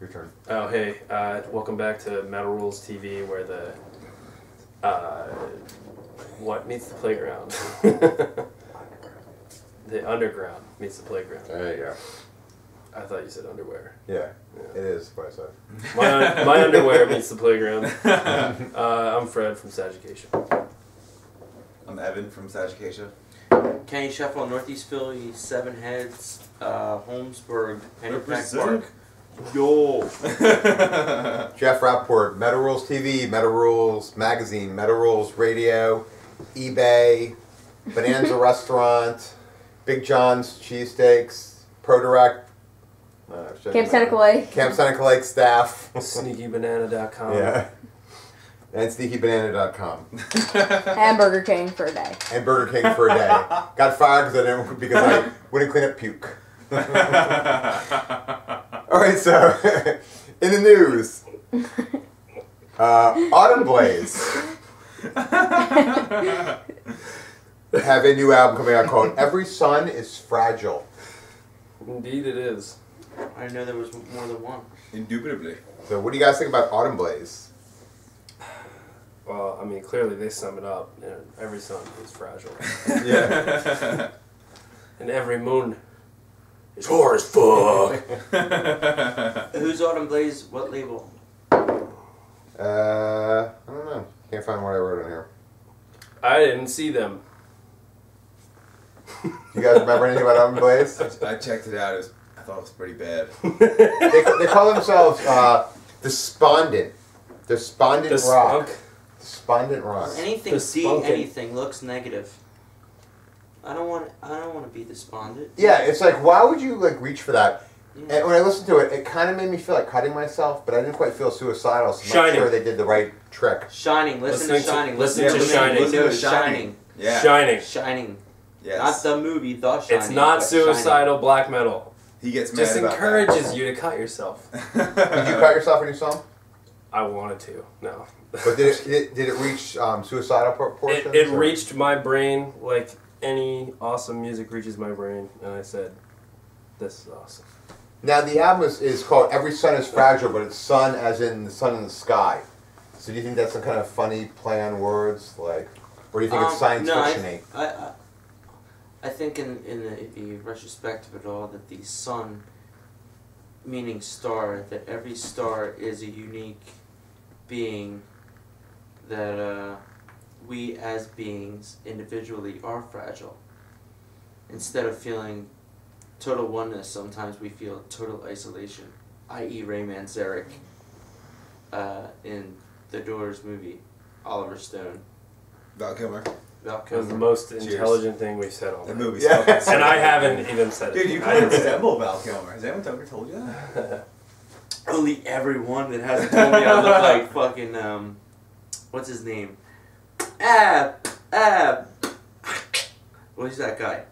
Your turn. Oh, hey. Welcome back to Metal Rules TV, where the... what meets the playground? The underground meets the playground. There you go. I thought you said underwear. Yeah, it is what I said. My underwear meets the playground. I'm Fred from Sadgiqacea. I'm Evan from Sadgiqacea. Kenny Scheffel, Northeast Philly, Seven Heads, Holmesburg, Pennypack Park. Yo! Jeff Rappaport, Metal Rules TV, Metal Rules Magazine, Metal Rules Radio, eBay, Bonanza Restaurant, Big John's Cheesesteaks, ProDirect, Camp Seneca Lake. Camp Seneca Lake staff. SneakyBanana.com. Yeah. And SneakyBanana.com. And Burger King for a day. And Burger King for a day. Got fired because I wouldn't clean up puke. Alright, so, in the news, Autumnblaze have a new album coming out called Every Sun is Fragile. Indeed it is. I didn't know there was more than one. Indubitably. So what do you guys think about Autumnblaze? Well, I mean, clearly they sum it up. You know, every sun is fragile. Yeah. And every moon is whore as fuck. Who's Autumnblaze? What label? I don't know. Can't find what I wrote on here. I didn't see them. You guys remember anything about Autumnblaze? I checked it out. I thought it was pretty bad. They call themselves Despondent. Despondent Rock. Despondent Rock. Anything Despunking. anything looks negative. I don't want to be despondent. Yeah, it's like, why would you like reach for that? Yeah. And when I listened to it, it kind of made me feel like cutting myself, but I didn't quite feel suicidal, so I'm not Shining. sure they did the right trick. Shining. Listen to Shining. listen to Shining. Listen to Shining. Shining. Yeah. Shining. Shining. Yes. Not the movie, The Shining. It's not but suicidal black metal. He gets mad Just about encourages you to cut yourself. Did you cut yourself when you saw them? I wanted to. No. But did it reach suicidal proportions? It or- reached my brain like any awesome music reaches my brain, and I said, "This is awesome." Now the album is called Every Sun is Fragile, but it's sun as in the sun in the sky. So do you think that's some kind of funny play on words, like, or do you think it's science fiction-y? I think in the retrospect of it all, that the sun, meaning star, that every star is a unique being, that we as beings individually are fragile. Instead of feeling total oneness, sometimes we feel total isolation, i.e. Ray Manzarek in the Doors movie, Oliver Stone. Val Kilmer. Val It was the Kilmer. most intelligent thing we've said all That night. movie's Yeah. fucking And I haven't even said it. Dude, you I kind of didn't say it. resemble Val Kilmer. Has anyone ever told you that? Only everyone that hasn't told me I look like fucking, what's his name? What's that guy?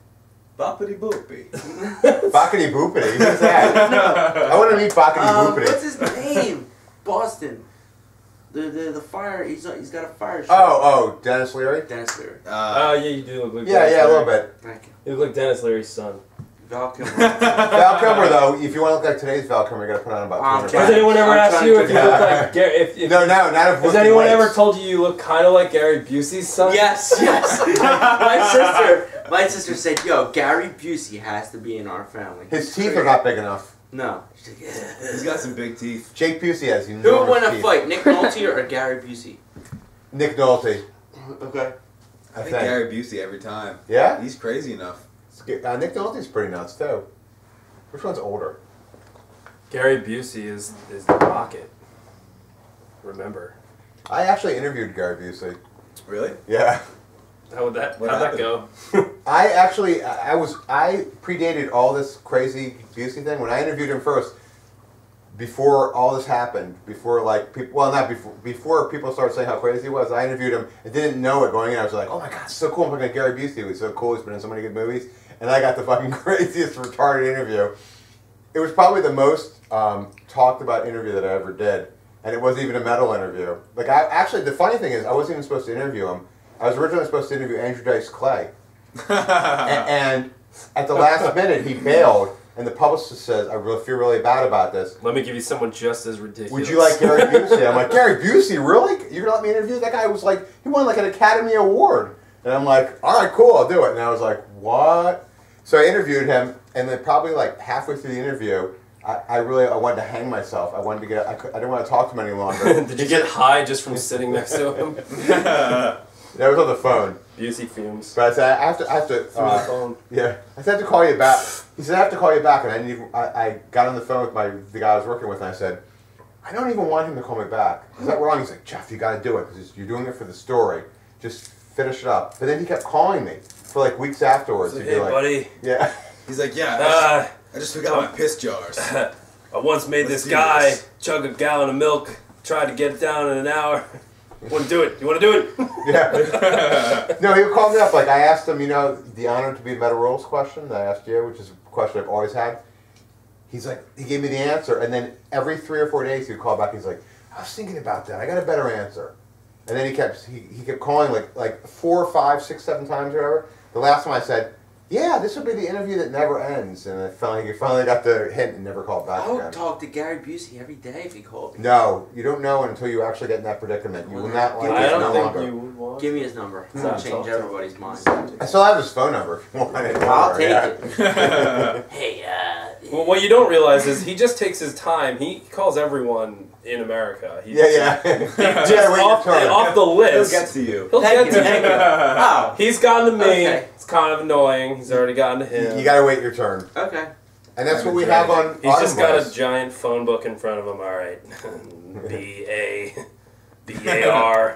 Boppity boopy. Boppity boopity? Who's that? No. I want to meet Boppity boopity. What's his name? Boston. The fire, he's got a fire show. Oh, Dennis Leary? Dennis Leary. Oh, yeah, you do look like Yeah, Dennis a little Leary. bit. Thank you. You look like Dennis Leary's son. Val Kilmer. Val Kilmer, though, if you want to look like today's Val Kilmer, you got to put on about I'm 200 trying. Has pounds. anyone ever I'm asked trying you to- if you look like Gary? If No, not if has lifting anyone weights. ever told you you look kind of like Gary Busey's son? Yes. My sister said, "Yo, Gary Busey has to be in our family." His teeth are not big enough. No. She's like, He's got some big teeth. Jake Busey has who would enormous win a teeth. fight, Nick Nolte or Gary Busey? Nick Nolte, Okay. I I think Gary Busey every time. Yeah? He's crazy enough. Nick Nolte's pretty nuts, too. Which one's older? Gary Busey is the Rocket. Remember. I actually interviewed Gary Busey. Really? Yeah. How'd that What go? I predated all this crazy Busey thing. When I interviewed him first, before all this happened, before like people, well, not before people started saying how crazy he was, I interviewed him and didn't know it going in. I was like, oh my god, it's so cool. I'm looking at Gary Busey. He's so cool. He's been in so many good movies. And I got the fucking craziest retarded interview. It was probably the most talked about interview that I ever did. And it wasn't even a metal interview. Like, actually, the funny thing is, I wasn't even supposed to interview him. I was originally supposed to interview Andrew Dice Clay. and at the last minute, he bailed. and the publicist says, I really feel really bad about this. Let me give you someone just as ridiculous. Would you like Gary Busey? I'm like, Gary Busey, really? You're going to let me interview? That guy was like, he won like an Academy Award. And I'm like, all right, cool, I'll do it. And I was like, what? So I interviewed him, and then probably like halfway through the interview, I wanted to hang myself. I wanted to get, I didn't want to talk to him any longer. Did you get high just from sitting next to him? That was on the phone. Busey fumes. But I said, I have to. Through the phone. Yeah, I said I have to call you back. He said I have to call you back, and I got on the phone with the guy I was working with, and I said, I don't even want him to call me back. Is that wrong? He's like, Jeff, you got to do it because you're doing it for the story. Just finish it up. But then he kept calling me for like weeks afterwards. Like, He'd hey, be like, buddy. Yeah. He's like, yeah, I just forgot my piss jars. I once made Let's this do guy this. chug a gallon of milk. Tried to get it down in an hour. Want to do it? You want to do it? Yeah. No, he would call me up. Like I asked him, the honor to be Meta Rules question that I asked you, which is a question I've always had. He's like, he gave me the answer, and then every 3 or 4 days he would call back. He's like, I was thinking about that. I got a better answer. And then he kept calling like 4, 5, 6, 7 times or whatever. The last time I said, yeah, this would be the interview that never ends, and I finally got the hint and never called back I would again. talk to Gary Busey every day if he called me. No, you don't know until you actually get in that predicament. You will not like I it don't no think longer. you would want. Give me his number. No, I'll change talk to everybody's mind. I still have his phone number if you want it. I'll take Yeah. it. Hey, Well, what you don't realize is he just takes his time. He calls everyone in America. He Yeah. Just Yeah, wait off, your turn. off the He'll list. get to you. He'll Thank get you, to thank you. you. Oh, He's gotten to me. Okay. It's kind of annoying. He's already gotten to him. You gotta wait your turn. okay. And that's what we have on He's just got a Autumnblaze. giant phone book in front of him. All right, B-A-R.